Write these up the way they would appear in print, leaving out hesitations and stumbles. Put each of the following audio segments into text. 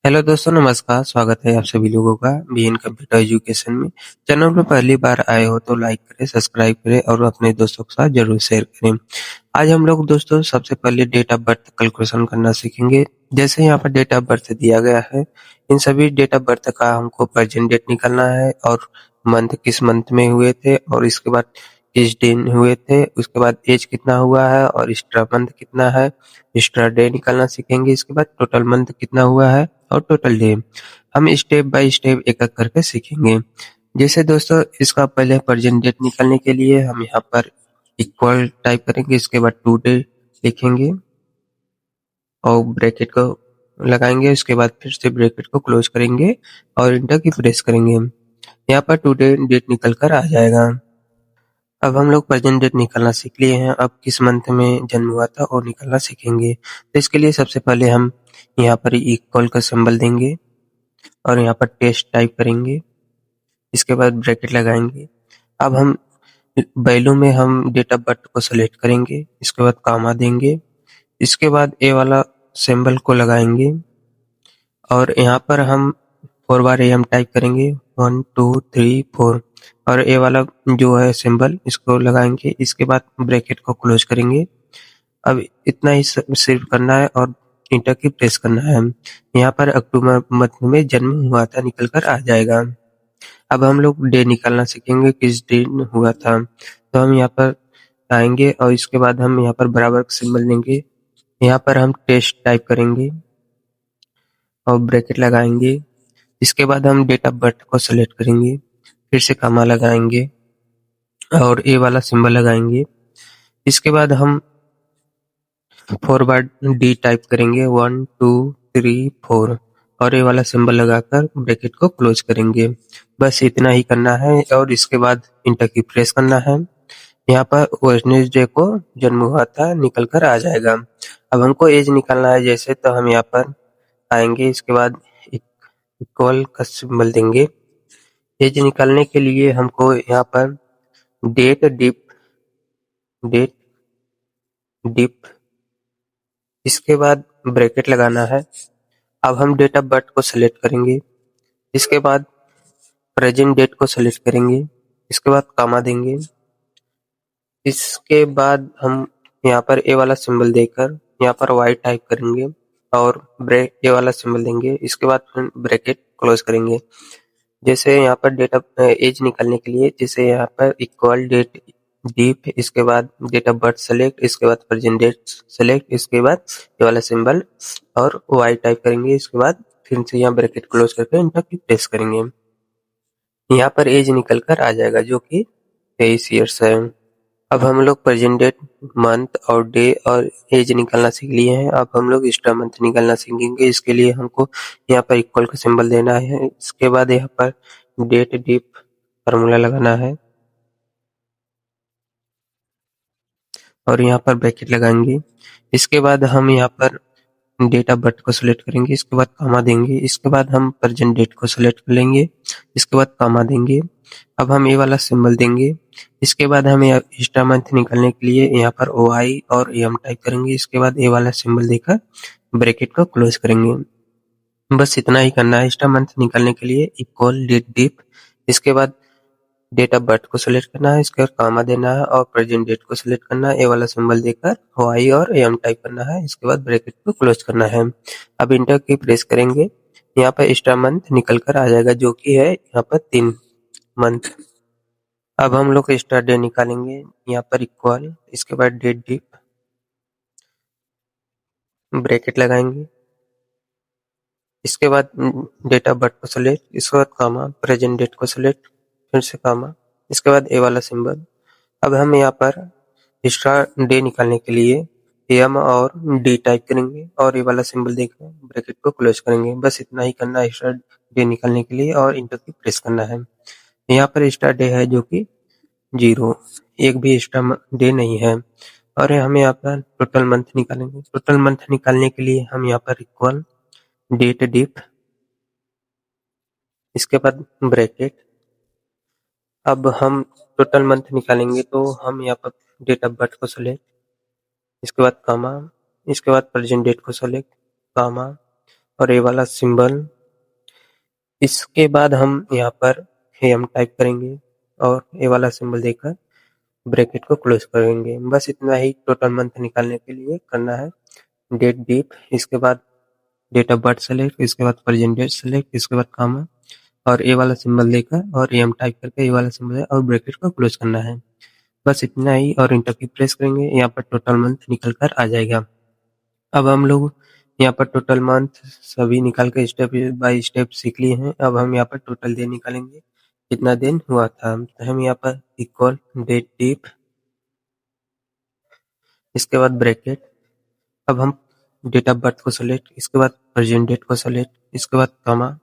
Hello दोस्तों, नमस्कार। स्वागत है आप सभी लोगों का बीएन कंप्यूटर एजुकेशन में। चैनल पर पहली बार आए हो तो लाइक करें, सब्सक्राइब करें और अपने दोस्तों के साथ जरूर शेयर करें। आज हम लोग दोस्तों सबसे पहले डेट ऑफ बर्थ कैलकुलेशन करना सीखेंगे। जैसे यहाँ पर डेट ऑफ बर्थ दिया गया है, इन सभी डेट ऑफ बर्थ का हमको प्रेजेंट डेट निकालना है और मंथ किस मंथ में हुए थे और इसके बाद किस दिन हुए थे, उसके बाद एज कितना हुआ है और एक्स्ट्रा मंथ कितना है, एक्स्ट्रा डे निकालना सीखेंगे। इसके बाद टोटल मंथ कितना हुआ है और टोटल डे। हम स्टेप बाय स्टेप एक एक करके सीखेंगे। जैसे दोस्तों इसका पहले प्रेजेंट डेट निकालने के लिए हम यहाँ पर इक्वल टाइप करेंगे, इसके बाद टू डे लिखेंगे और ब्रैकेट को लगाएंगे। उसके बाद फिर से ब्रैकेट को क्लोज करेंगे और इंटर की प्रेस करेंगे। यहाँ पर टू डे डेट निकल कर आ जाएगा। अब हम लोग प्रेजेंट डेट निकालना सीख लिए हैं। अब किस मंथ में जन्म हुआ था और निकालना सीखेंगे। तो इसके लिए सबसे पहले हम यहाँ पर इक्वल का सिंबल देंगे और यहाँ पर टेस्ट टाइप करेंगे। इसके बाद ब्रैकेट लगाएंगे। अब हम वैल्यू में हम डेट ऑफ बर्थ को सेलेक्ट करेंगे, इसके बाद कामा देंगे। इसके बाद ए वाला सिंबल को लगाएंगे और यहाँ पर हम 4 बार AM टाइप करेंगे, 1 2 3 4 और ए वाला जो है सिंबल इसको लगाएंगे। इसके बाद ब्रैकेट को क्लोज करेंगे। अब इतना ही सिर्फ करना है और इंटर की प्रेस करना है। यहाँ पर अक्टूबर मंथ में जन्म हुआ था निकल कर आ जाएगा। अब हम लोग डे निकालना सीखेंगे, किस दिन हुआ था। तो हम यहाँ पर आएंगे और इसके बाद हम यहाँ पर बराबर का सिंबल लेंगे। यहाँ पर हम टेस्ट टाइप करेंगे और ब्रैकेट लगाएंगे। इसके बाद हम डेट ऑफ बर्थ को सेलेक्ट करेंगे, फिर से कामा लगाएंगे और ए वाला सिंबल लगाएंगे। इसके बाद हम 4 बार डी टाइप करेंगे, 1 2 3 4 और ये वाला सिंबल लगाकर ब्रैकेट को क्लोज करेंगे। बस इतना ही करना है और इसके बाद इंटर की प्रेस करना है। यहाँ पर वेडनेसडे को जन्म हुआ था निकल कर आ जाएगा। अब हमको एज निकालना है जैसे, तो हम यहाँ पर आएंगे। इसके बाद इक्वल का सिंबल देंगे। एज निकालने के लिए हमको यहाँ पर डेट डिप इसके बाद ब्रैकेट लगाना है। अब हम डेट ऑफ बर्थ को सेलेक्ट करेंगे। इसके बाद प्रेजेंट डेट को सेलेक्ट करेंगे। इसके बाद कामा देंगे। इसके बाद हम यहाँ पर ए वाला सिंबल देकर यहाँ पर वाई टाइप करेंगे और ब्रेक ए वाला सिंबल देंगे। इसके बाद फिर ब्रैकेट क्लोज करेंगे। जैसे यहाँ पर डेट ऑफ एज निकालने के लिए, जैसे यहाँ पर इक्वल डेट डीप, इसके बाद डेट ऑफ बर्थ सेलेक्ट, इसके बाद प्रेजेंट डेट सेलेक्ट, इसके बाद ये वाला सिंबल और वाई टाइप करेंगे। इसके बाद फिर से यहाँ ब्रैकेट क्लोज करके इंटर की प्रेस करेंगे। यहाँ पर एज निकल कर आ जाएगा जो कि 23 ईयर्स है। अब हम लोग प्रेजेंट डेट, मंथ और डे और एज निकालना सीख लिए हैं। अब हम लोग एक्स्ट्रा मंथ निकालना सीखेंगे। इसके लिए हमको यहाँ पर इक्वल का सिंबल देना है। इसके बाद यहाँ पर डेट डिप फार्मूला लगाना है और यहाँ पर ब्रैकेट लगाएंगे। इसके बाद हम यहाँ पर डेट ऑफ बर्थ को सिलेक्ट करेंगे। इसके बाद कामा देंगे। इसके बाद हम प्रेजेंट डेट को सिलेक्ट कर लेंगे। इसके बाद कामा देंगे। अब हम ये वाला सिंबल देंगे। इसके बाद हमें एक्स्ट्रा मंथ निकालने के लिए यहाँ पर OI और AM टाइप करेंगे। इसके बाद ये वाला सिंबल देकर ब्रैकेट को क्लोज करेंगे। बस इतना ही करना है एक्स्ट्रा मंथ निकालने के लिए। इक्वल डेट डिप, इसके बाद डेट ऑफ बर्थ को सिलेक्ट करना है, इसके बाद कामा देना है और प्रेजेंट डेट को सिलेक्ट करना है। ए वाला सिंबल देकर OI और AM टाइप करना है। इसके बाद ब्रैकेट को क्लोज करना है। अब इंटर की प्रेस करेंगे। यहाँ पर एक्स्ट्रा मंथ निकल कर आ जाएगा जो कि है यहाँ पर 3 मंथ। अब हम लोग एक्स्ट्रा डे निकालेंगे। यहाँ पर इक्वल, इसके बाद डेट डिप, ब्रैकेट लगाएंगे। इसके बाद डेट ऑफ बर्थ को सिलेक्ट, इसके बाद कामा, प्रेजेंट डेट को सिलेक्ट, फिर से कामा, इसके बाद ए वाला सिंबल। अब हम यहाँ पर एक्स्ट्रा डे निकालने के लिए AM और D टाइप करेंगे और ये वाला सिंबल देकर ब्रैकेट को क्लोज करेंगे। बस इतना ही करना है एक्स्ट्रा डे निकालने के लिए और इंटर की प्रेस करना है। यहाँ पर एक्स्ट्रा डे है जो कि 0, एक भी एक्स्ट्रा डे नहीं है। और हमें यहाँ पर टोटल मंथ निकालेंगे। टोटल मंथ निकालने के लिए हम यहाँ पर इक्वल डेट डिप, इसके बाद ब्रैकेट। अब हम टोटल मंथ निकालेंगे तो हम यहाँ पर डेट ऑफ बर्थ को सेलेक्ट, इसके बाद कामा, इसके बाद प्रेजेंट डेट को सेलेक्ट, कामा, और ये वाला सिंबल। इसके बाद हम यहाँ पर AM टाइप करेंगे और ये वाला सिंबल देकर ब्रैकेट को क्लोज करेंगे। बस इतना ही टोटल मंथ निकालने के लिए करना है। डेट डीप, इसके बाद डेट ऑफ बर्थ सेलेक्ट, इसके बाद प्रेजेंट डेट सेलेक्ट, इसके बाद कॉमा और ये वाला सिंबल देकर और AM टाइप करके ये वाला सिंबल है और ब्रैकेट को क्लोज करना है। बस इतना ही और इंटर की प्रेस करेंगे, यहाँ पर टोटल मंथ निकल कर आ जाएगा। अब हम लोग यहाँ पर टोटल मंथ सभी निकाल के स्टेप बाय स्टेप सीख लिए हैं। अब हम यहाँ पर टोटल दिन निकालेंगे, कितना दिन हुआ था। तो हम यहाँ पर इक्वल डेट डीप, इसके बाद ब्रैकेट। अब हम डेट ऑफ बर्थ को सेलेक्ट, इसके बाद प्रेजेंट डेट को सेलेक्ट, इसके बाद कॉमा,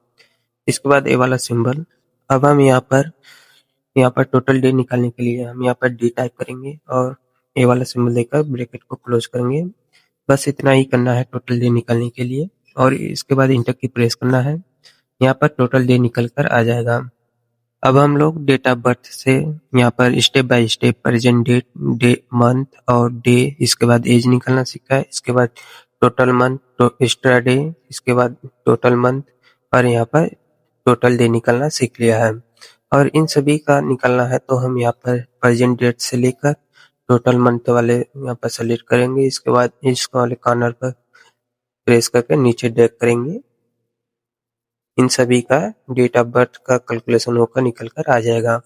इसके बाद ये वाला सिंबल। अब हम यहाँ पर टोटल डे निकालने के लिए हम यहाँ पर डी टाइप करेंगे और ये वाला सिंबल देकर ब्रैकेट को क्लोज करेंगे। बस इतना ही करना है टोटल डे निकालने के लिए और इसके बाद इंटर की प्रेस करना है। यहाँ पर टोटल डे निकल कर आ जाएगा। अब हम लोग डेट ऑफ बर्थ से यहाँ पर step by step present date, day, month और डे, इसके बाद एज निकालना सीखा है। इसके बाद टोटल मंथ, एक्स्ट्रा डे, इसके बाद टोटल मंथ और यहाँ पर टोटल डे निकालना सीख लिया है। और इन सभी का निकालना है तो हम यहाँ पर प्रेजेंट डेट से लेकर टोटल मंथ वाले यहाँ पर सेलेक्ट करेंगे। इसके बाद इस वाले कॉर्नर पर प्रेस करके नीचे ड्रैग करेंगे। इन सभी का डेट ऑफ बर्थ का कैलकुलेशन होकर निकल कर आ जाएगा।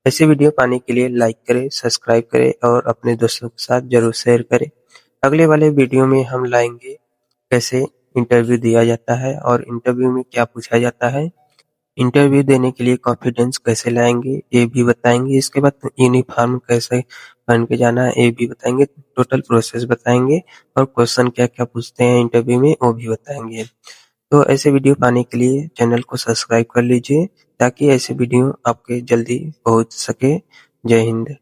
ऐसे वीडियो पाने के लिए लाइक करें, सब्सक्राइब करें और अपने दोस्तों के साथ जरूर शेयर करें। अगले वाले वीडियो में हम लाएंगे कैसे इंटरव्यू दिया जाता है और इंटरव्यू में क्या पूछा जाता है। इंटरव्यू देने के लिए कॉन्फिडेंस कैसे लाएंगे ये भी बताएंगे। इसके बाद यूनिफॉर्म कैसे पहन के जाना है ये भी बताएंगे। टोटल प्रोसेस बताएंगे और क्वेश्चन क्या क्या पूछते हैं इंटरव्यू में वो भी बताएंगे। तो ऐसे वीडियो पाने के लिए चैनल को सब्सक्राइब कर लीजिए ताकि ऐसे वीडियो आपके जल्दी पहुंच सके। जय हिंद।